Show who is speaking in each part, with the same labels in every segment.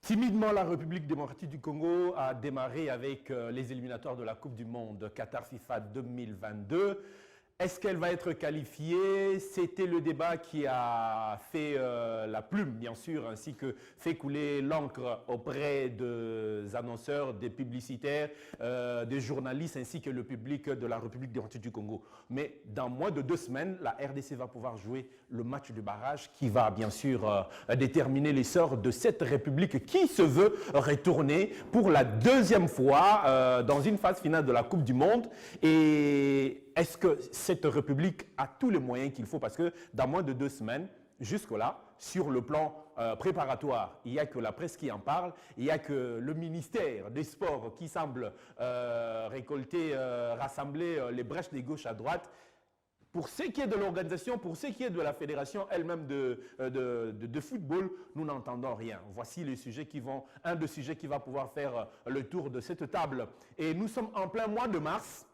Speaker 1: Timidement, la République démocratique du Congo a démarré avec les éliminatoires de la Coupe du Monde Qatar FIFA 2022. Est-ce qu'elle va être qualifiée? C'était le débat qui a fait la plume, bien sûr, ainsi que fait couler l'encre auprès des annonceurs, des publicitaires, des journalistes, ainsi que le public de la République démocratique du Congo. Mais dans moins de 2 semaines, la RDC va pouvoir jouer le match du barrage qui va, bien sûr, déterminer les sorts de cette République qui se veut retourner pour la 2e fois dans une phase finale de la Coupe du Monde. Et est-ce que cette République a tous les moyens qu'il faut? Parce que dans moins de 2 semaines, jusque-là, sur le plan préparatoire, il n'y a que la presse qui en parle, il n'y a que le ministère des Sports qui semble rassembler les brèches des gauches à droite. Pour ce qui est de l'organisation, pour ce qui est de la fédération elle-même de football, nous n'entendons rien. Voici les sujets un des sujets qui va pouvoir faire le tour de cette table. Et nous sommes en plein mois de mars,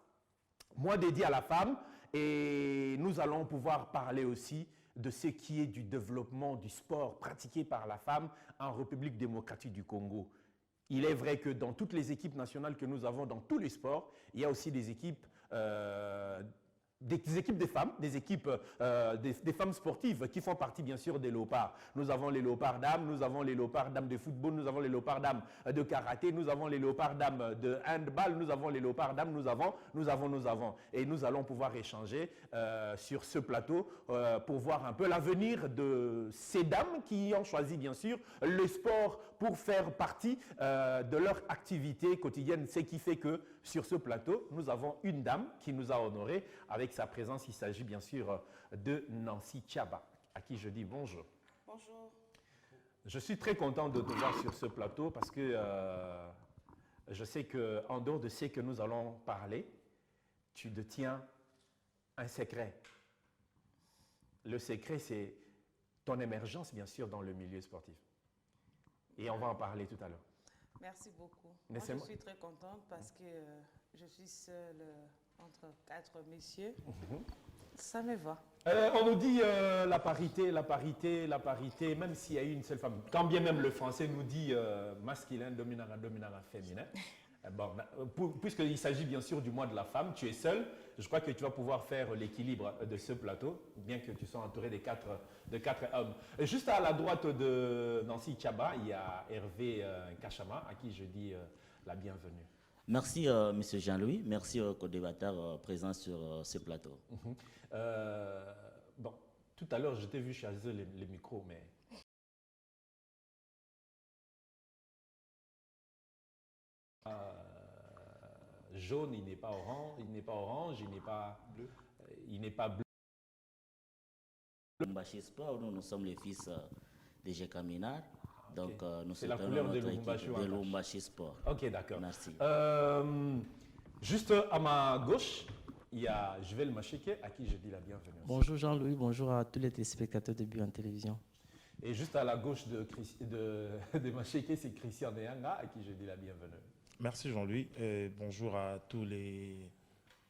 Speaker 1: mois dédié à la femme, et nous allons pouvoir parler aussi de ce qui est du développement du sport pratiqué par la femme en République démocratique du Congo. Il est vrai que dans toutes les équipes nationales que nous avons dans tous les sports, il y a aussi des équipes de femmes, des femmes sportives qui font partie bien sûr des léopards. Nous avons les léopards dames, nous avons les léopards dames de football, nous avons les léopards dames de karaté, nous avons les léopards dames de handball, nous avons les léopards dames, nous avons. Et nous allons pouvoir échanger sur ce plateau pour voir un peu l'avenir de ces dames qui ont choisi bien sûr le sport pour faire partie de leur activité quotidienne. Ce qui fait que sur ce plateau, nous avons une dame qui nous a honorés avec sa présence. Il s'agit bien sûr de Nancy Tchaba, à qui je dis bonjour.
Speaker 2: Bonjour.
Speaker 1: Je suis très content de te voir sur ce plateau parce que je sais qu'en dehors de ce que nous allons parler, tu détiens un secret. Le secret, c'est ton émergence, bien sûr, dans le milieu sportif. Et on va en parler tout à l'heure.
Speaker 2: Merci beaucoup. Moi, je suis très contente parce que je suis seule entre 4 messieurs. Ça me va.
Speaker 1: On nous dit la parité, même s'il y a une seule femme. Quand bien même le français nous dit masculin, dominant, féminin. Bon, puisqu'il s'agit bien sûr du mois de la femme, tu es seul. Je crois que tu vas pouvoir faire l'équilibre de ce plateau, bien que tu sois entouré de quatre hommes. Et juste à la droite de Nancy Tchaba, il y a Hervé Kachama, à qui je dis la bienvenue.
Speaker 3: Merci, M. Jean-Louis. Merci aux co-débatteurs présents sur ce plateau.
Speaker 1: Bon, tout à l'heure, je t'ai vu choisir les micros, mais... jaune, il n'est pas orange, il n'est pas bleu. Il n'est pas bleu.
Speaker 3: Lumbashi Sport, nous sommes les fils de Jeka Minar. Donc, nous
Speaker 1: c'est la couleur de
Speaker 3: Lumbashi Sport.
Speaker 1: Ok, d'accord.
Speaker 3: Merci.
Speaker 1: Juste à ma gauche, il y a Juvel Macheke, à qui je dis la bienvenue.
Speaker 4: Bonjour Jean-Louis, bonjour à tous les téléspectateurs de Bio en télévision.
Speaker 1: Et juste à la gauche de Macheke, c'est Christian Neanga, à qui je dis la bienvenue.
Speaker 5: Merci Jean-Louis. Bonjour à tous les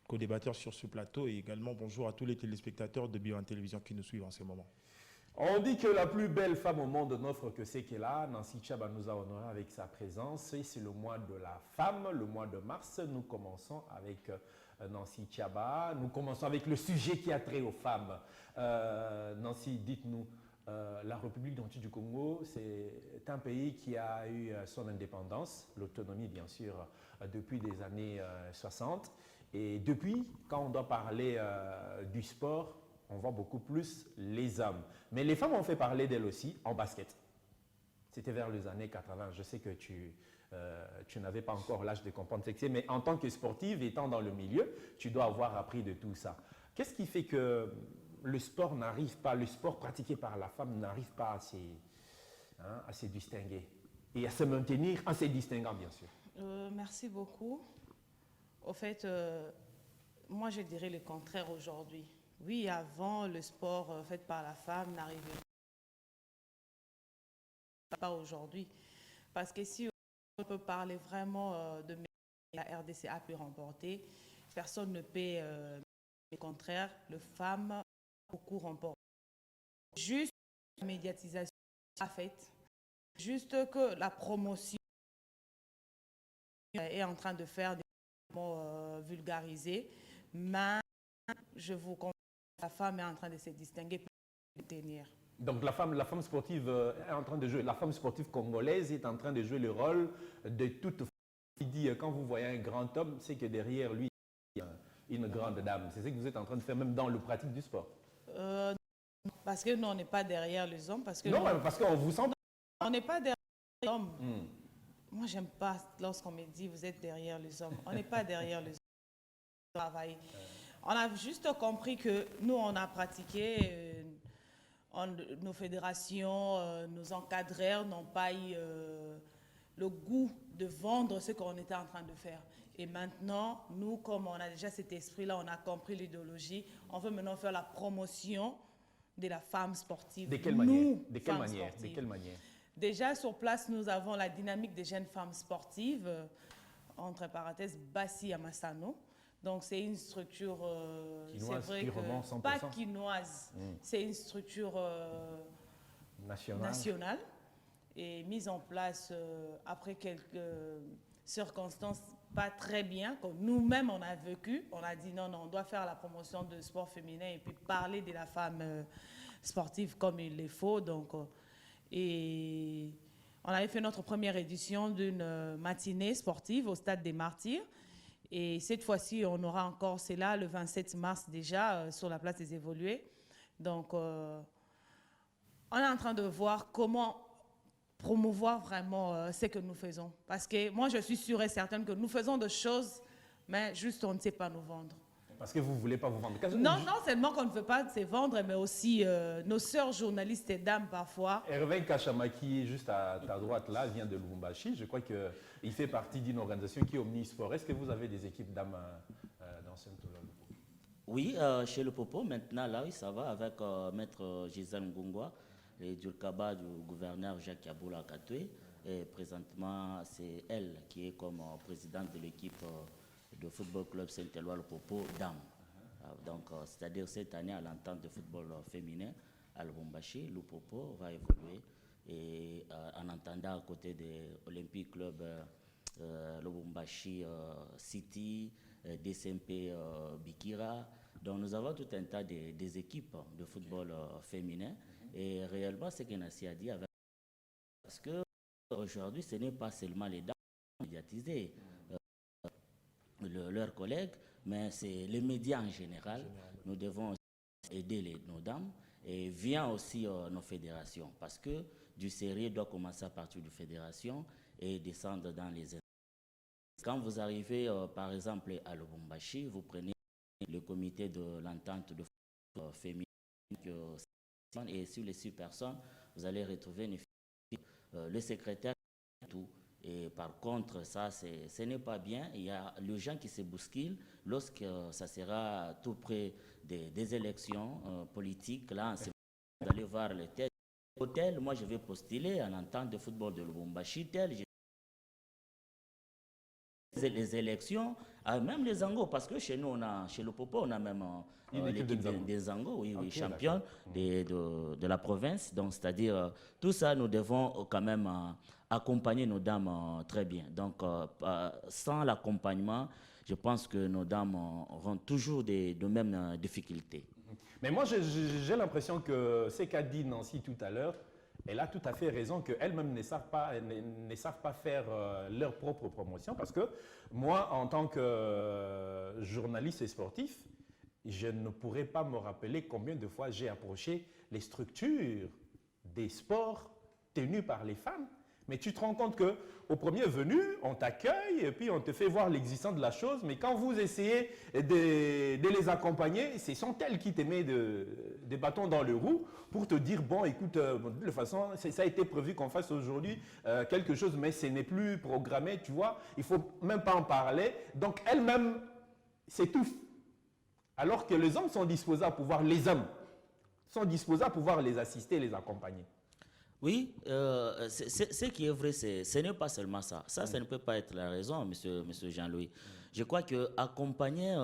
Speaker 5: co-débatteurs sur ce plateau et également bonjour à tous les téléspectateurs de Bio en télévision qui nous suivent en ce moment.
Speaker 1: On dit que la plus belle femme au monde n'offre que c'est qu'elle a. Nancy Tchaba nous a honoré avec sa présence. Et c'est le mois de la femme, le mois de mars. Nous commençons avec Nancy Tchaba. Nous commençons avec le sujet qui a trait aux femmes. Nancy, dites-nous, la République démocratique du Congo, c'est un pays qui a eu son indépendance, l'autonomie bien sûr, depuis les années 60. Et depuis, quand on doit parler du sport, on voit beaucoup plus les hommes. Mais les femmes ont fait parler d'elles aussi en basket. C'était vers les années 80. Je sais que tu n'avais pas encore l'âge de comprendre ce que c'est, mais en tant que sportive, étant dans le milieu, tu dois avoir appris de tout ça. Qu'est-ce qui fait que le sport pratiqué par la femme n'arrive pas à se distinguer et à se maintenir en se distinguant, bien sûr?
Speaker 2: Merci beaucoup. Au fait, moi, je dirais le contraire aujourd'hui. Oui, avant, le sport fait par la femme n'arrivait pas aujourd'hui. Parce que si on peut parler vraiment de la RDC a pu remporter, personne ne peut, le contraire, les femmes ont beaucoup remporté. Juste la médiatisation a fait juste que la promotion est en train de faire des mots vulgarisés, mais je vous confirme que la femme est en train de se distinguer pour tenir.
Speaker 1: Donc la femme sportive est en train de jouer, la femme sportive congolaise est en train de jouer le rôle de toute femme qui dit quand vous voyez un grand homme, c'est que derrière lui, il y a une grande dame. C'est ce que vous êtes en train de faire même dans le pratique du sport.
Speaker 2: Parce que nous, on n'est pas derrière les hommes. Parce que
Speaker 1: non, parce qu'on vous sent...
Speaker 2: On n'est pas derrière les hommes. Moi, j'aime pas lorsqu'on me dit vous êtes derrière les hommes. On n'est pas derrière les hommes. On a juste compris que nous, on a pratiqué, nos fédérations, nos encadreurs n'ont pas eu le goût de vendre ce qu'on était en train de faire. Et maintenant, nous, comme on a déjà cet esprit-là, on a compris l'idéologie, on veut maintenant faire la promotion de la femme sportive.
Speaker 1: De quelle manière? De quelle manière?
Speaker 2: Déjà, sur place, nous avons la dynamique des jeunes femmes sportives, entre parenthèses, Bassi Amassano. Donc, c'est une structure, c'est vrai que, pas quinoise, c'est une structure nationale et mise en place après quelques circonstances pas très bien, que nous-mêmes on a vécu. On a dit non, on doit faire la promotion de sport féminin et puis parler de la femme sportive comme il le faut. Donc, et on avait fait notre première édition d'une matinée sportive au Stade des Martyrs. Et cette fois-ci, on aura encore, c'est là, le 27 mars déjà, sur la place des Évolués. Donc, on est en train de voir comment promouvoir vraiment ce que nous faisons. Parce que moi, je suis sûre et certaine que nous faisons des choses, mais juste on ne sait pas nous vendre.
Speaker 1: Parce que vous ne voulez pas vous vendre.
Speaker 2: Non, non seulement qu'on ne veut pas se vendre, mais aussi nos sœurs journalistes et dames parfois.
Speaker 1: Hervé Kachamaki, juste à ta droite là, vient de Lubumbashi. Je crois qu'il fait partie d'une organisation qui est Omnisport. Est-ce que vous avez des équipes dames dans ce tournoi?
Speaker 3: Oui, chez le Popo, maintenant, là, oui, ça va avec Maître Gisèle Ngungwa et Djurkaba du gouverneur Jacques Yaboula Katoué. Et présentement, c'est elle qui est comme présidente de l'équipe de football club Saint-Éloi le Popo Dame. Donc, c'est-à-dire cette année à l'entente de football féminin à Lubumbashi, le Popo va évoluer et en entendant à côté des Olympic Club Lubumbashi City, DCMP Bikira. Donc, nous avons tout un tas des équipes de football féminin et réellement, ce qu'Enassi a dit avec parce que aujourd'hui, ce n'est pas seulement les dames médiatisées. Leurs collègues, mais c'est les médias en général. Nous devons aider nos dames et vient aussi nos fédérations parce que du sérieux doit commencer à partir de fédérations et descendre dans les états. Quand vous arrivez par exemple à Lubumbashi, vous prenez le comité de l'entente de féminin et sur les 6 personnes, vous allez retrouver le secrétaire et tout. Et par contre, ça, ce n'est pas bien. Il y a les gens qui se bousculent lorsque ça sera tout près des élections politiques. Là, vous allez voir les têtes. Hôtel, moi, je vais postuler en entente de football de Lubumbashi. Les élections, même les Zango, parce que chez nous, chez le Popo, on a même l'équipe des Zango, oui, okay, championne de la province. Donc, c'est-à-dire, tout ça, nous devons quand même accompagner nos dames très bien. Donc, sans l'accompagnement, je pense que nos dames auront toujours de mêmes difficultés.
Speaker 1: Mais moi, j'ai l'impression que ce qu'a dit Nancy tout à l'heure, elle a tout à fait raison qu'elles-mêmes ne savent pas faire leur propre promotion parce que moi, en tant que journaliste et sportif, je ne pourrais pas me rappeler combien de fois j'ai approché les structures des sports tenus par les femmes. Mais tu te rends compte qu'au premier venu, on t'accueille et puis on te fait voir l'existence de la chose. Mais quand vous essayez de les accompagner, ce sont elles qui te mettent des bâtons dans le roue pour te dire, bon, écoute, de toute façon, ça a été prévu qu'on fasse aujourd'hui quelque chose, mais ce n'est plus programmé, tu vois. Il ne faut même pas en parler. Donc, elles-mêmes s'étouffent. Alors que les hommes sont disposés à pouvoir, les hommes sont disposés à pouvoir les assister, les accompagner.
Speaker 3: Oui, ce qui est vrai, ce n'est pas seulement ça. Ça ne peut pas être la raison, monsieur Jean-Louis. Je crois qu'accompagner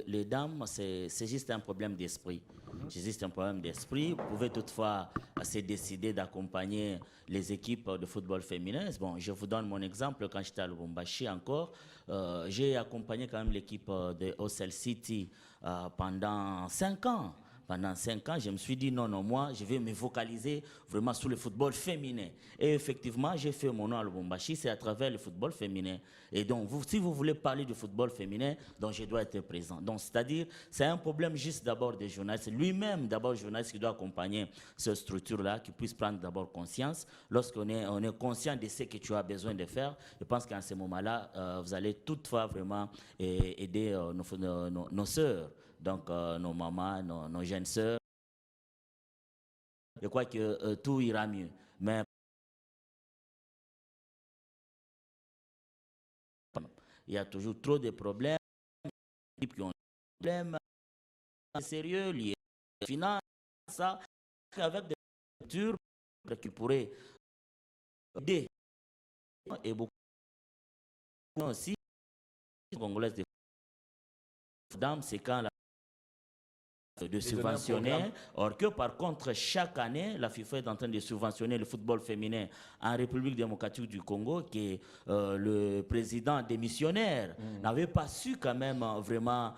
Speaker 3: les dames, c'est juste un problème d'esprit. C'est juste un problème d'esprit. Vous pouvez toutefois se décider d'accompagner les équipes de football féminin. Bon, je vous donne mon exemple. Quand j'étais à Lubumbashi encore, j'ai accompagné quand même l'équipe de Osel City pendant 5 ans. Pendant 5 ans, je me suis dit, non, moi, je vais me focaliser vraiment sur le football féminin. Et effectivement, j'ai fait mon nom à Lubumbashi, c'est à travers le football féminin. Et donc, si vous voulez parler du football féminin, donc je dois être présent. Donc, c'est-à-dire, c'est un problème juste d'abord des journalistes. Lui-même, d'abord, journaliste qui doit accompagner cette structure-là, qui puisse prendre d'abord conscience. Lorsqu'on est conscient de ce que tu as besoin de faire, je pense qu'à ce moment-là, vous allez toutefois vraiment aider nos sœurs. Donc, nos mamans, nos jeunes sœurs, je crois que tout ira mieux. Mais il y a toujours trop de problèmes, qui ont des problèmes sérieux liés aux finances, ça, avec des structures qui pourraient aider. Et beaucoup aussi, les Congolaises de dames, c'est quand de subventionner, or que par contre chaque année la FIFA est en train de subventionner le football féminin en République démocratique du Congo, qui est le président démissionnaire n'avait pas su quand même vraiment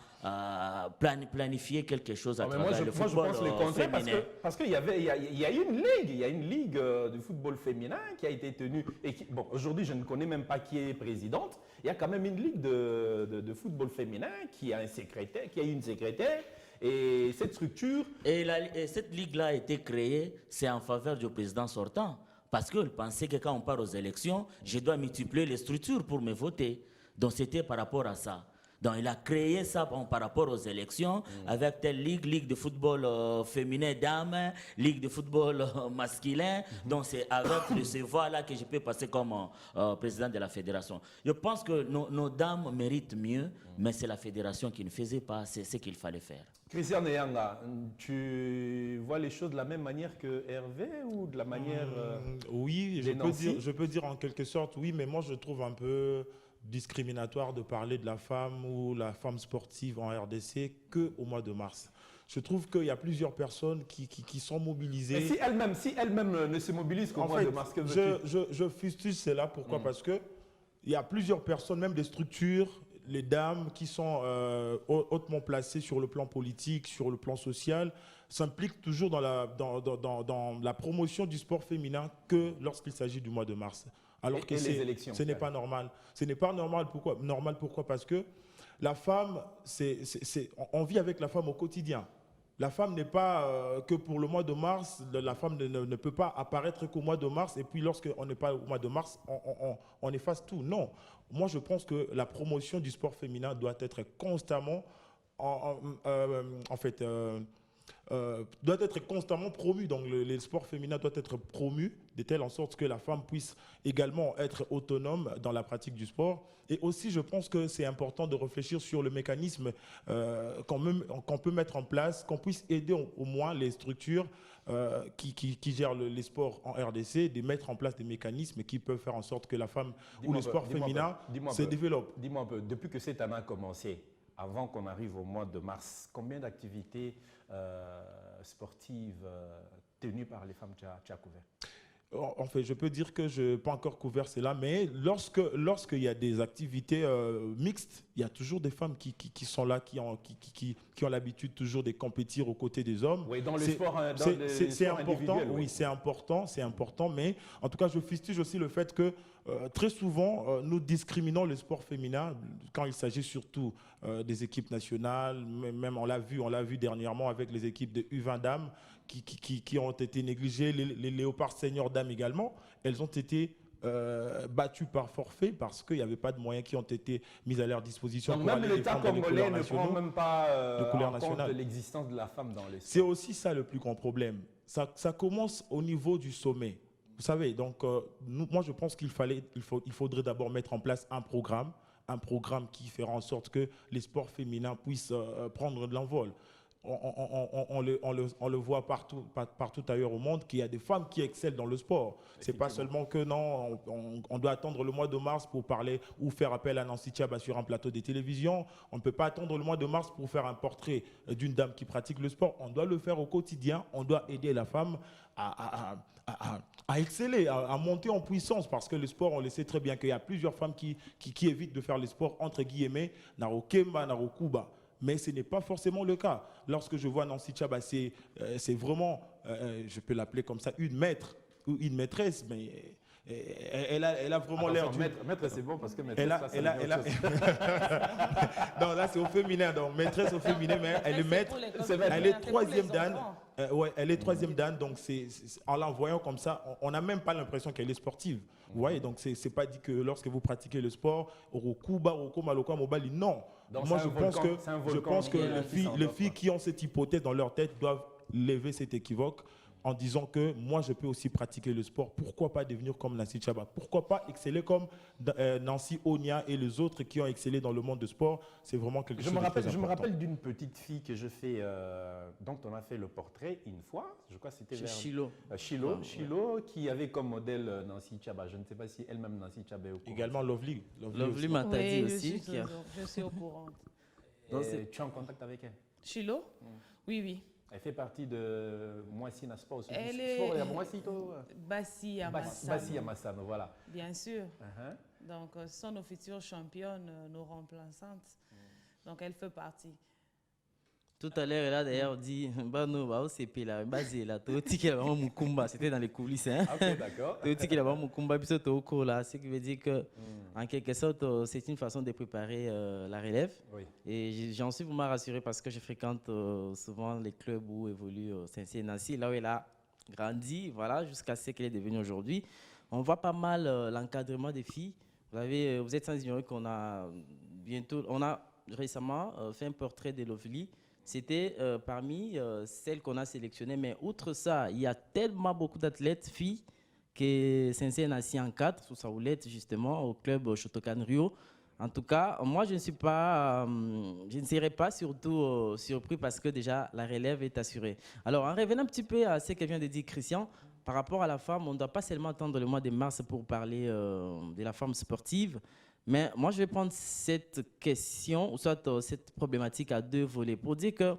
Speaker 3: planifier quelque chose à travers le football
Speaker 1: moi, je pense le contraire,
Speaker 3: féminin.
Speaker 1: parce qu'il y a une ligue de football féminin qui a été tenue, et qui, bon, aujourd'hui je ne connais même pas qui est présidente. Il y a quand même une ligue de football féminin qui a un secrétaire, qui a une secrétaire. Et cette structure...
Speaker 3: Et cette ligue-là a été créée, c'est en faveur du président sortant. Parce qu'il pensait que quand on part aux élections, je dois multiplier les structures pour me voter. Donc c'était par rapport à ça. Donc il a créé ça par rapport aux élections, avec telle ligue de football féminin dames, ligue de football masculin. Donc c'est avec ces voies-là que je peux passer comme président de la fédération. Je pense que nos dames méritent mieux, mais c'est la fédération qui ne faisait pas, c'est ce qu'il fallait faire.
Speaker 1: Christian Eyanga, tu vois les choses de la même manière que Hervé ou de la manière...
Speaker 5: Oui, je peux dire en quelque sorte oui, mais moi je trouve un peu discriminatoire de parler de la femme ou la femme sportive en RDC qu'au mois de mars. Je trouve qu'il y a plusieurs personnes qui sont mobilisées.
Speaker 1: Mais si elles-mêmes ne se mobilisent qu'au mois de mars, que veux-tu?
Speaker 5: Je fustige cela. Pourquoi? Parce qu'il y a plusieurs personnes, même des structures, les dames qui sont hautement placées sur le plan politique, sur le plan social, s'impliquent toujours dans la promotion du sport féminin que lorsqu'il s'agit du mois de mars. Alors que
Speaker 1: les élections,
Speaker 5: ce n'est pas normal. Ce n'est pas normal. Pourquoi? Parce que la femme, on vit avec la femme au quotidien. La femme n'est pas que pour le mois de mars, la femme ne peut pas apparaître qu'au mois de mars, et puis lorsqu'on n'est pas au mois de mars, on efface tout. Non. Moi, je pense que la promotion du sport féminin doit être constamment, doit être constamment promu. Donc le sport féminin doit être promu de telle en sorte que la femme puisse également être autonome dans la pratique du sport. Et aussi, je pense que c'est important de réfléchir sur le mécanisme qu'on peut mettre en place, qu'on puisse aider au moins les structures qui gèrent les sports en RDC, de mettre en place des mécanismes qui peuvent faire en sorte que la femme ou le sport féminin se développe.
Speaker 1: Dis-moi un peu, depuis que cette année a commencé, avant qu'on arrive au mois de mars, combien d'activités sportives tenues par les femmes tu as couvert?
Speaker 5: En fait, je peux dire que je n'ai pas encore couvert cela, mais lorsqu'il y a des activités mixtes, il y a toujours des femmes qui sont là, qui ont l'habitude toujours de compétir aux côtés des hommes.
Speaker 1: Oui, dans le sport
Speaker 5: c'est important,
Speaker 1: individuel.
Speaker 5: Oui, c'est important, mais en tout cas, je fustige aussi le fait que très souvent, nous discriminons le sport féminin quand il s'agit surtout des équipes nationales. Même on l'a vu dernièrement avec les équipes de U20 dames qui ont été négligées, les léopards seniors dames également. Elles ont été battues par forfait parce qu'il n'y avait pas de moyens qui ont été mis à leur disposition.
Speaker 1: Donc même l'État congolais ne prend même pas en compte l'existence de la femme dans les sports.
Speaker 5: C'est aussi ça le plus grand problème. Ça commence au niveau du sommet. Vous savez, donc moi je pense qu'il faudrait d'abord mettre en place un programme qui fera en sorte que les sports féminins puissent prendre de l'envol. on le voit partout ailleurs au monde, qu'il y a des femmes qui excellent dans le sport. C'est pas seulement que non, on doit attendre le mois de mars pour parler ou faire appel à Nancy Tchaba sur un plateau de télévision. On ne peut pas attendre le mois de mars pour faire un portrait d'une dame qui pratique le sport. On doit le faire au quotidien. On doit aider la femme à exceller, à monter en puissance, parce que le sport, on le sait très bien qu'il y a plusieurs femmes qui évitent de faire le sport, entre guillemets, Narokemba, Narokuba. Mais ce n'est pas forcément le cas. Lorsque je vois Nancy Tchaba, c'est vraiment, je peux l'appeler comme ça, une maître ou une maîtresse, mais elle a vraiment l'air d'une...
Speaker 1: Maître, c'est bon parce que maîtresse,
Speaker 5: non, là, c'est au féminin, donc maîtresse au féminin, mais elle est maître. Elle est troisième dan. Ouais, elle est troisième dan, donc en la voyant comme ça, on n'a même pas l'impression qu'elle est sportive. Vous voyez, donc c'est pas dit que lorsque vous pratiquez le sport, Orokuba, Orokoma, Maloka, Mobali, non.
Speaker 1: Donc
Speaker 5: moi, je pense que les filles qui ont cette hypothèse dans leur tête doivent lever cet équivoque en disant que moi, je peux aussi pratiquer le sport. Pourquoi pas devenir comme Nancy Tchaba? Pourquoi pas exceller comme Nancy Onia et les autres qui ont excellé dans le monde du sport? C'est vraiment quelque chose de très important.
Speaker 1: Je me rappelle d'une petite fille que je fais, dont on a fait le portrait une fois. Je crois que c'était vers
Speaker 4: Chilo.
Speaker 1: Chilo, qui avait comme modèle Nancy Tchaba. Je ne sais pas si elle-même Nancy Tchaba est au courant.
Speaker 5: Également Lovely.
Speaker 4: Lovely Matadi aussi.
Speaker 2: Je suis au courant.
Speaker 1: Tu es en contact avec elle?
Speaker 2: Chilo? Oui, oui.
Speaker 1: Elle fait partie de Moissy Naspa aussi.
Speaker 2: Elle est
Speaker 1: Bassi Amassano, voilà.
Speaker 2: Bien sûr. Donc, ce sont nos futures championnes, nos remplaçantes. Donc, elle fait partie.
Speaker 4: Tout à l'heure, elle a d'ailleurs dit, c'était dans les coulisses.
Speaker 1: Ok, d'accord.
Speaker 4: Ce qui veut dire que, en quelque sorte, c'est une façon de préparer la relève.
Speaker 1: Oui.
Speaker 4: Et j'en suis vraiment rassuré parce que je fréquente souvent les clubs où évolue Saint-Cyr-Nancy, là où elle a grandi, voilà, jusqu'à ce qu'elle est devenue aujourd'hui. On voit pas mal l'encadrement des filles. Vous êtes sans ignorer qu'on a récemment fait un portrait de Lovely. C'était parmi celles qu'on a sélectionnées. Mais outre ça, il y a tellement beaucoup d'athlètes filles que Saint-Cyr-Nancy encadre sous sa houlette justement au club Shotokan Rio. En tout cas, moi, je ne serai pas surtout surpris parce que déjà, la relève est assurée. Alors, en revenant un petit peu à ce que vient de dire Christian, par rapport à la femme, on ne doit pas seulement attendre le mois de mars pour parler de la femme sportive. Mais moi, je vais prendre cette question, ou soit cette problématique à deux volets, pour dire que,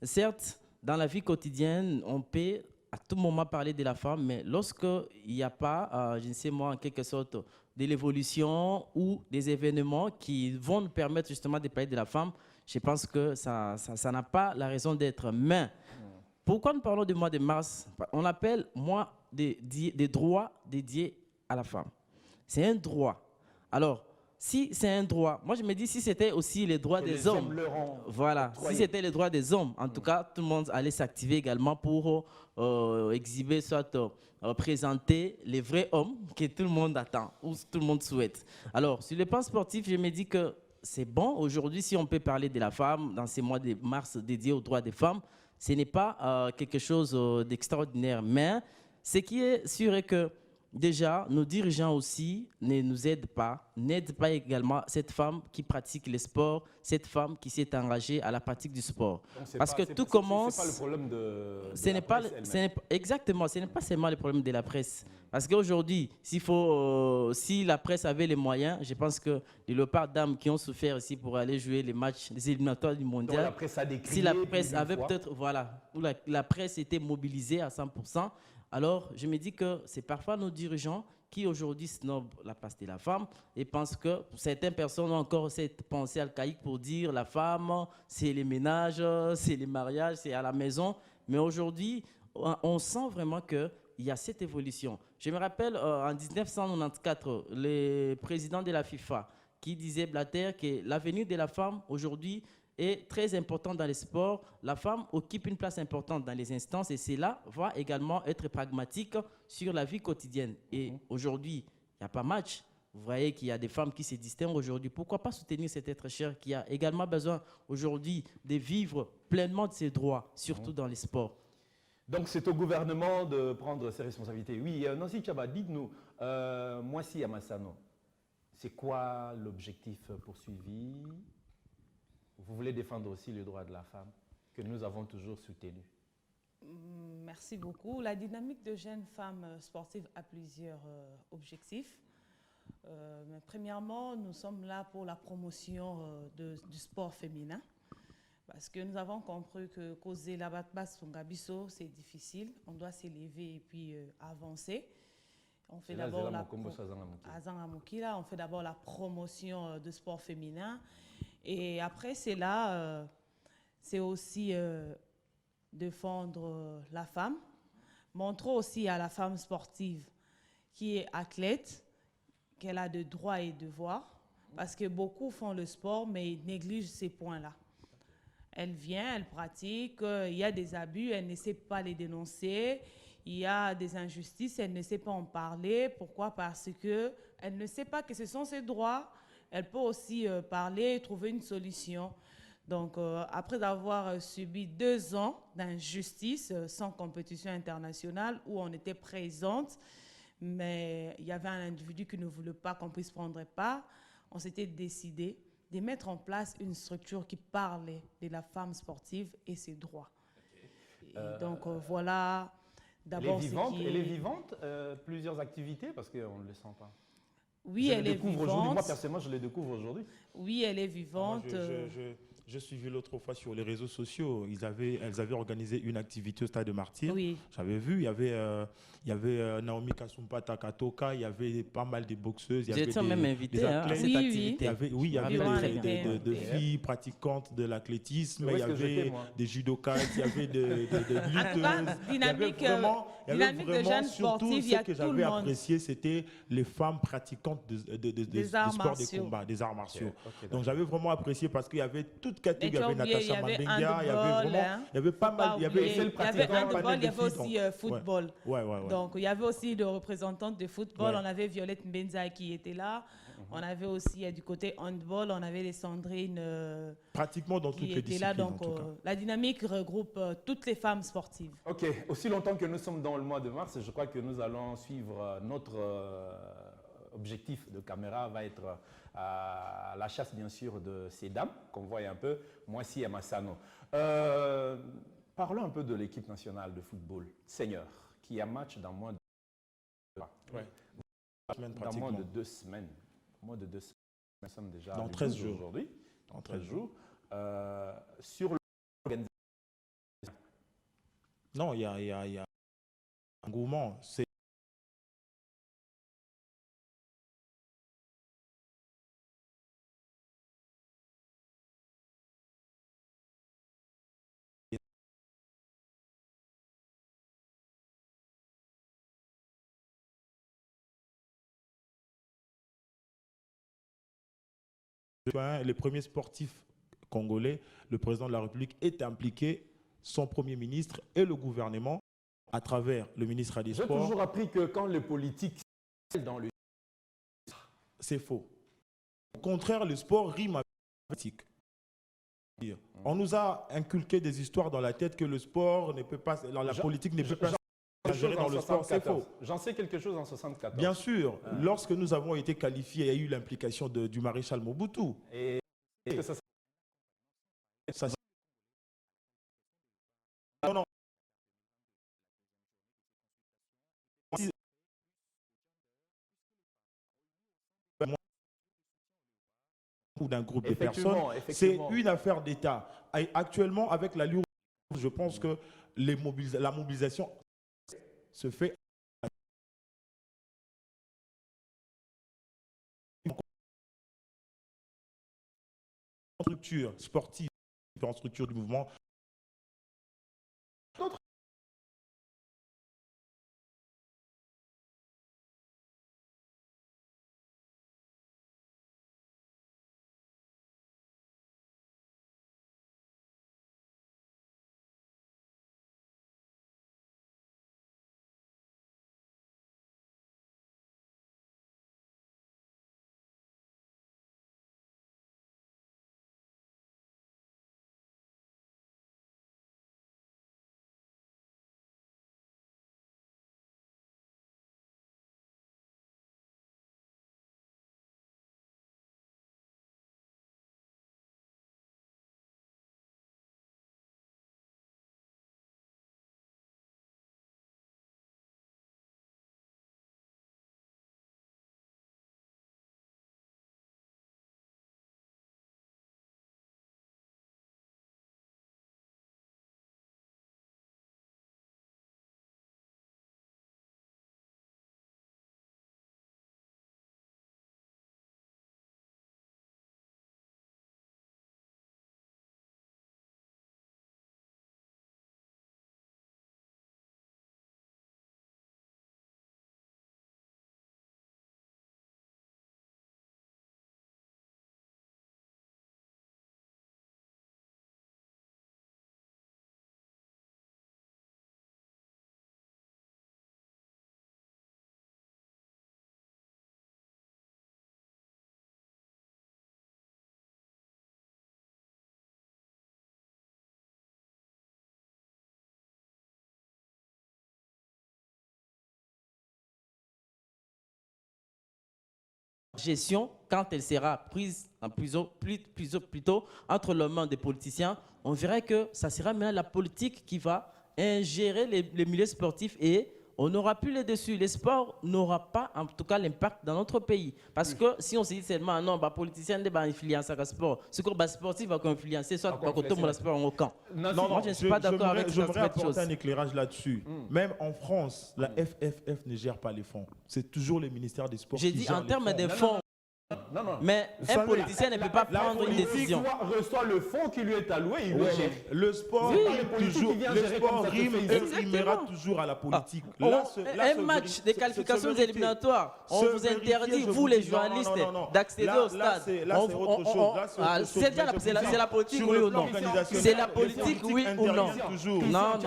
Speaker 4: certes, dans la vie quotidienne, on peut à tout moment parler de la femme, mais lorsqu'il n'y a pas, je ne sais moi, en quelque sorte, de l'évolution ou des événements qui vont nous permettre justement de parler de la femme, je pense que ça n'a pas la raison d'être. Mais pourquoi nous parlons du mois de mars? On appelle mois des droits dédiés à la femme. C'est un droit. Alors, si c'est un droit, moi je me dis si c'était aussi les droits des hommes, voilà, si c'était les droits des hommes, en tout cas, tout le monde allait s'activer également pour exhiber, soit présenter les vrais hommes que tout le monde attend ou tout le monde souhaite. Alors, sur le plan sportif, je me dis que c'est bon aujourd'hui si on peut parler de la femme dans ces mois de mars dédiés aux droits des femmes. Ce n'est pas quelque chose d'extraordinaire, mais ce qui est sûr est que déjà, nos dirigeants aussi ne nous n'aident pas également cette femme qui pratique le sport, cette femme qui s'est engagée à la pratique du sport. Parce que tout commence...
Speaker 1: Ce n'est pas le problème de
Speaker 4: exactement, ce n'est pas seulement le problème de la presse. Parce qu'aujourd'hui, si la presse avait les moyens, je pense que les léopards dames qui ont souffert ici pour aller jouer les matchs des éliminatoires du mondial,
Speaker 1: la presse a décrié,
Speaker 4: si la presse avait peut-être, voilà, où la presse était mobilisée à 100%, alors, je me dis que c'est parfois nos dirigeants qui aujourd'hui snobent la place de la femme et pensent que certaines personnes ont encore cette pensée archaïque pour dire la femme, c'est les ménages, c'est les mariages, c'est à la maison. Mais aujourd'hui, on sent vraiment qu'il y a cette évolution. Je me rappelle en 1994, le président de la FIFA qui disait, Blatter, que l'avenir de la femme aujourd'hui est très important dans les sports. La femme occupe une place importante dans les instances et cela va également être pragmatique sur la vie quotidienne. Et aujourd'hui, il n'y a pas match. Vous voyez qu'il y a des femmes qui se distinguent aujourd'hui. Pourquoi pas soutenir cet être cher qui a également besoin aujourd'hui de vivre pleinement de ses droits, surtout dans les sports?
Speaker 1: Donc, c'est au gouvernement de prendre ses responsabilités. Oui, Nancy Tchaba, dites-nous, Moissy Amassano, c'est quoi l'objectif poursuivi? Vous voulez défendre aussi les droits de la femme? que nous avons toujours soutenue?
Speaker 2: Merci beaucoup. La dynamique de jeunes femmes sportives a plusieurs objectifs. Mais premièrement, nous sommes là pour la promotion du sport féminin. Parce que nous avons compris que causer la basse Songabiso, c'est difficile. On doit s'élever et puis avancer. On fait d'abord la promotion du sport féminin. Et après, c'est là, c'est aussi défendre la femme. Montrer aussi à la femme sportive qui est athlète qu'elle a de droits et devoirs. Parce que beaucoup font le sport, mais ils négligent ces points-là. Elle vient, elle pratique, il y a des abus, elle ne sait pas les dénoncer, il y a des injustices, elle ne sait pas en parler. Pourquoi? Parce qu'elle ne sait pas que ce sont ses droits. Elle peut aussi parler et trouver une solution. Donc, après avoir subi 2 ans d'injustice sans compétition internationale où on était présente, mais il y avait un individu qui ne voulait pas qu'on puisse prendre part, on s'était décidé de mettre en place une structure qui parlait de la femme sportive et ses droits. Et donc voilà, d'abord
Speaker 1: Elle est vivante, plusieurs activités, parce qu'on ne le sent pas.
Speaker 2: Oui, elle est vivante.
Speaker 1: Moi, personnellement, je les découvre aujourd'hui.
Speaker 2: Oui, elle est vivante.
Speaker 5: J'ai suivi l'autre fois sur les réseaux sociaux. Elles avaient organisé une activité au Stade de Martyrs.
Speaker 2: Oui.
Speaker 5: J'avais vu, il y avait Naomi Kasumpa Takatoka, il y avait pas mal de boxeuses.
Speaker 4: Vous êtes même invité à cette activité.
Speaker 5: Il y avait des filles pratiquantes de l'athlétisme, il y avait des judokas, il y avait des lutteuses.
Speaker 2: Dynamique
Speaker 5: Il y avait
Speaker 2: de jeunes sportifs, il y a
Speaker 5: ce que
Speaker 2: tout le
Speaker 5: j'avais
Speaker 2: monde.
Speaker 5: apprécié, c'était les femmes pratiquantes des sports des combats, des arts martiaux. Donc j'avais vraiment apprécié parce qu'il y avait toute catégorie. Il y avait Natasha Mandenga, il y avait pas mal. Il y avait
Speaker 2: handball, il y avait aussi football.
Speaker 5: Ouais.
Speaker 2: Donc il y avait aussi des représentantes de football. On avait Violette Mbenza qui était là. On avait aussi du côté handball, on avait les Sandrine
Speaker 5: pratiquement dans toutes les disciplines.
Speaker 2: Là, donc, la dynamique regroupe toutes les femmes sportives.
Speaker 1: Ok, aussi longtemps que nous sommes dans le mois de mars, je crois que nous allons suivre notre objectif de caméra va être à la chasse bien sûr de ces dames qu'on voit un peu, Moissy et Massano. Parlons un peu de l'équipe nationale de football senior qui a match dans moins de 2 semaines. Moins de 2 semaines. Nous sommes déjà
Speaker 5: dans 13 jours
Speaker 1: aujourd'hui. Dans 13 jours. Sur l'organisation.
Speaker 5: Non, il y a un engouement. C'est les premiers sportifs congolais, le président de la République est impliqué, son premier ministre et le gouvernement à travers le ministre des Sports.
Speaker 1: J'ai toujours appris que quand les politiques dans le...
Speaker 5: C'est faux. Au contraire, le sport rime avec la politique. On nous a inculqué des histoires dans la tête que le sport ne peut pas, la politique ne peut pas gérer dans le sport. C'est faux.
Speaker 1: J'en sais quelque chose en 1974.
Speaker 5: Bien sûr, lorsque nous avons été qualifiés, il y a eu l'implication du maréchal Mobutu.
Speaker 1: Et que ça
Speaker 5: non. Ou d'un groupe de personnes, c'est une affaire d'État. Actuellement, avec la LUR, je pense que la mobilisation se fait en structure sportive, en structure du mouvement.
Speaker 4: gestion, quand elle sera prise en plutôt entre les mains des politiciens, on verra que ça sera maintenant la politique qui va ingérer les milieux sportifs et on n'aura plus les dessus. Le sport n'aura pas, en tout cas, l'impact dans notre pays. Parce que si on se dit seulement, non, les politiciens ne vont influencer le sport, ce que les sportifs vont influencer, soit quand on le sport au camp.
Speaker 5: Non,
Speaker 4: moi, je ne suis pas d'accord avec ça.
Speaker 5: J'aimerais apporter un éclairage là-dessus. Même en France, la FFF ne gère pas les fonds. C'est toujours le ministère des Sports
Speaker 4: J'ai
Speaker 5: qui
Speaker 4: dit
Speaker 5: gère
Speaker 4: en
Speaker 5: les
Speaker 4: termes de
Speaker 5: fonds.
Speaker 4: fonds. Mais un politicien ne peut pas prendre une décision.
Speaker 1: Il reçoit le fonds qui lui est alloué, il le gère.
Speaker 5: Le sport, rimera toujours à la politique.
Speaker 4: Un match de qualifications éliminatoires, on vous interdit, vous les journalistes, d'accéder au stade. C'est la politique, oui ou non? C'est la politique, oui ou non? Non.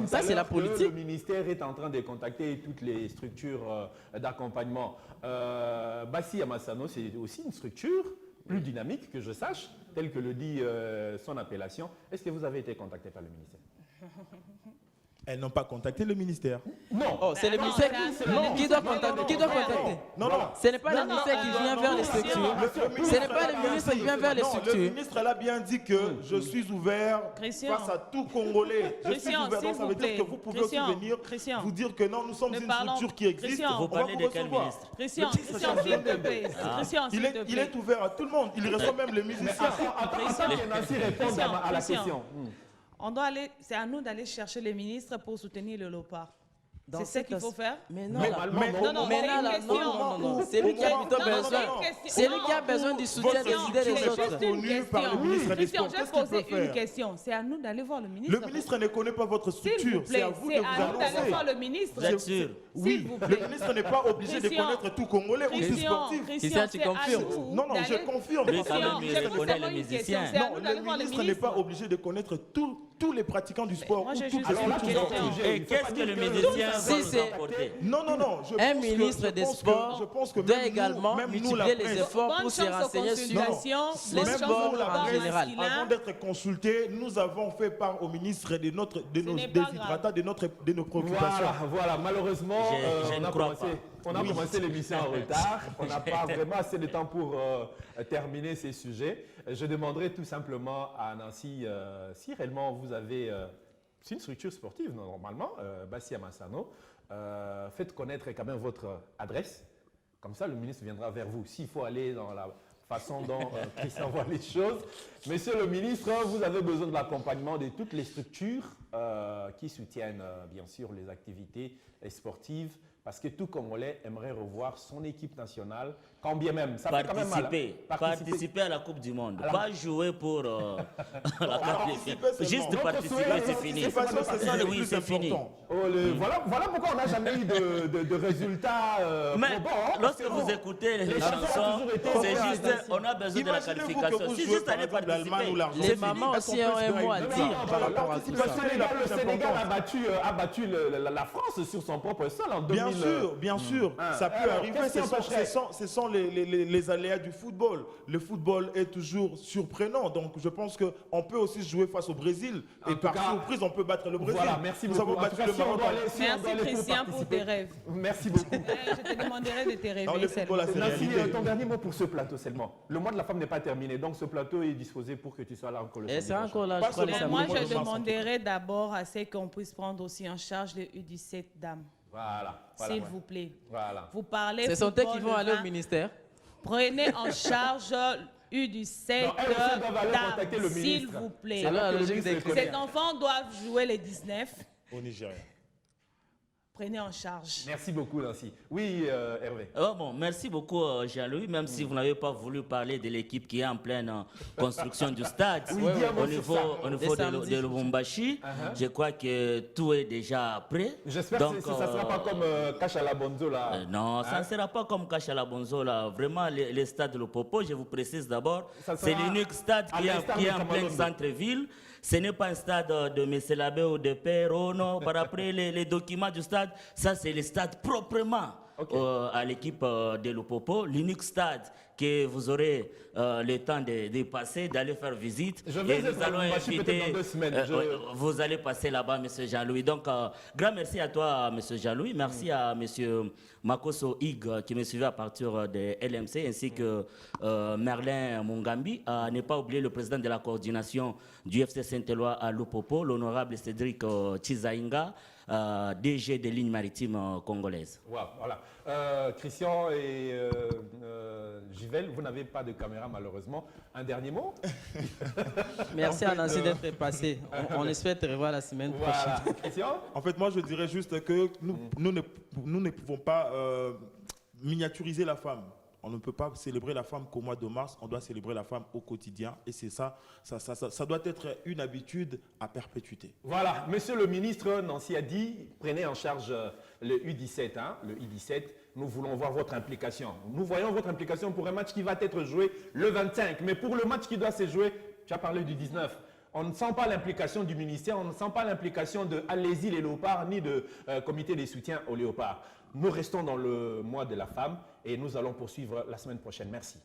Speaker 4: Ça, c'est la politique.
Speaker 1: Le ministère est en train de contacter toutes les structures d'accompagnement. Bassi Amassano, c'est aussi une structure plus dynamique que je sache, telle que le dit son appellation. Est-ce que vous avez été contacté par le ministère?
Speaker 5: Elles n'ont pas contacté le ministère.
Speaker 1: Non.
Speaker 4: Oh, c'est le ministère qui doit contacter.
Speaker 5: Non.
Speaker 4: Ce n'est pas le ministère qui vient vers les structures. Ce n'est pas le ministre qui vient vers les structures.
Speaker 5: Le ministre elle a bien dit que je suis ouvert face à tout Congolais. Je suis ouvert, donc ça veut dire que vous pouvez aussi venir vous dire que non, nous sommes une structure qui existe.
Speaker 3: Vous parlez de quel ministre?
Speaker 2: Christian, s'il te plaît.
Speaker 5: Il est ouvert à tout le monde. Il reçoit même les musiciens.
Speaker 1: Après ça, Nancy répond à la question.
Speaker 2: C'est à nous d'aller chercher les ministres pour soutenir le LOPA. C'est ce qu'il faut faire?
Speaker 4: Mais non,
Speaker 2: non.
Speaker 4: C'est lui qui a plutôt besoin. C'est lui qui a besoin du soutien des idées des autres.
Speaker 2: Christian, je vais poser une question. C'est à nous d'aller voir le ministre.
Speaker 5: Le ministre ne connaît pas votre structure. C'est à vous de vous annoncer.
Speaker 2: C'est à nous d'aller voir le ministre.
Speaker 3: Bien sûr.
Speaker 5: Oui, le ministre n'est pas obligé de connaître tout Congolais ou tout sportif.
Speaker 4: Christian, tu confirmes?
Speaker 5: Non, je confirme.
Speaker 3: Lui, quand même, il reconnaît les musiciens.
Speaker 5: Non, le ministre n'est pas obligé de connaître tous les pratiquants du sport.
Speaker 3: Et qu'est-ce que le musicien va nous apporter?
Speaker 5: Non.
Speaker 4: Un ministre des Sports doit également multiplier les efforts pour se renseigner sur les sports en général.
Speaker 5: Avant d'être consultés, nous avons fait part au ministre de nos déshydratats, de nos préoccupations.
Speaker 1: Voilà, malheureusement, on a commencé l'émission en retard. On n'a pas vraiment assez de temps pour terminer ces sujets. Je demanderai tout simplement à Nancy si réellement vous avez... c'est une structure sportive, normalement, Bassi Amassano. Faites connaître quand même votre adresse. Comme ça, le ministre viendra vers vous. S'il faut aller dans la façon dont Christian voit les choses. Monsieur le ministre, vous avez besoin de l'accompagnement de toutes les structures qui soutiennent, bien sûr, les activités sportives. Parce que tout Congolais aimerait revoir son équipe nationale, quand bien même, ça fait quand même mal.
Speaker 3: Participer à la Coupe du Monde, pas jouer pour la qualification. Juste participer, c'est fini. Oui, c'est fini.
Speaker 1: Voilà pourquoi on n'a jamais eu de résultats probants.
Speaker 3: Lorsque vous écoutez les chansons, c'est juste, on a besoin de la qualification. C'est juste aller participer.
Speaker 4: Les mamans aussi ont un mot à dire par rapport à tout ça.
Speaker 1: Le Sénégal a battu la France sur son propre sol en 2000.
Speaker 5: Bien sûr, ça peut arriver. Ce sont les aléas du football. Le football est toujours surprenant. Donc, je pense qu'on peut aussi jouer face au Brésil. Et par surprise, on peut battre le Brésil.
Speaker 1: Voilà, merci beaucoup.
Speaker 2: Merci Christian pour tes rêves.
Speaker 1: Merci beaucoup.
Speaker 2: Je te demanderai de tes rêves.
Speaker 1: Nancy, ton dernier mot pour ce plateau seulement. Le mois de la femme n'est pas terminé. Donc, ce plateau est disposé pour que tu sois là encore le samedi prochain.
Speaker 2: Moi, je demanderai d'abord à ce qu'on puisse prendre aussi en charge les U17 dames.
Speaker 1: Voilà.
Speaker 2: S'il vous plaît.
Speaker 1: Voilà.
Speaker 2: Vous parlez.
Speaker 4: Ce sont eux qui vont aller au ministère.
Speaker 2: Prenez en charge U17 dames, s'il vous plaît. Ces enfants doivent jouer les 19.
Speaker 5: Au Nigeria.
Speaker 2: Prenez en charge.
Speaker 1: Merci beaucoup, Nancy. Oui, Hervé.
Speaker 3: Merci beaucoup, Jean-Louis, même si vous n'avez pas voulu parler de l'équipe qui est en pleine construction du stade au niveau de Lubumbashi. Je crois que tout est déjà prêt.
Speaker 1: J'espère que ça ne sera pas comme Kashala Bonzo là.
Speaker 3: Non, ça ne sera pas comme Kashala Bonzo là. Vraiment, les stades de Lopopo, je vous précise d'abord, c'est l'unique stade qui est en plein centre-ville. Ce n'est pas un stade de Messelabé ou de Perono. Par après, les documents du stade, ça c'est le stade proprement.
Speaker 1: Ok.
Speaker 3: à l'équipe de Lupopo. L'unique stade que vous aurez le temps de passer, d'aller faire visite.
Speaker 1: Je vais
Speaker 3: et nous
Speaker 1: être
Speaker 3: allons
Speaker 1: à Lubumbashi peut-être
Speaker 3: inviter.
Speaker 1: dans 2 semaines.
Speaker 3: Vous allez passer là-bas, M. Jean-Louis. Donc, grand merci à toi, M. Jean-Louis. Merci à M. Makoso Hig qui me suivait à partir de LMC, ainsi que Merlin Mungambi. Ne pas oublier le président de la coordination du FC Saint-Éloi à Lupopo, l'honorable Cédric Chizainga, DG des lignes maritimes congolaises.
Speaker 1: Wow, voilà. Christian et Givel, vous n'avez pas de caméra malheureusement. Un dernier mot?
Speaker 4: Merci à Nancy d'être passé. On espère te revoir la semaine prochaine.
Speaker 1: Voilà. Christian?
Speaker 5: En fait, moi, je dirais juste que nous ne pouvons pas miniaturiser la femme. On ne peut pas célébrer la femme qu'au mois de mars, on doit célébrer la femme au quotidien. Et c'est ça doit être une habitude à perpétuité.
Speaker 1: Voilà, monsieur le ministre, Nancy a dit, prenez en charge le U17. Le U17, nous voulons voir votre implication. Nous voyons votre implication pour un match qui va être joué le 25. Mais pour le match qui doit se jouer, tu as parlé du 19. On ne sent pas l'implication du ministère, on ne sent pas l'implication de Allez-y les léopards, ni de comité de soutien aux léopards. Nous restons dans le mois de la femme et nous allons poursuivre la semaine prochaine. Merci.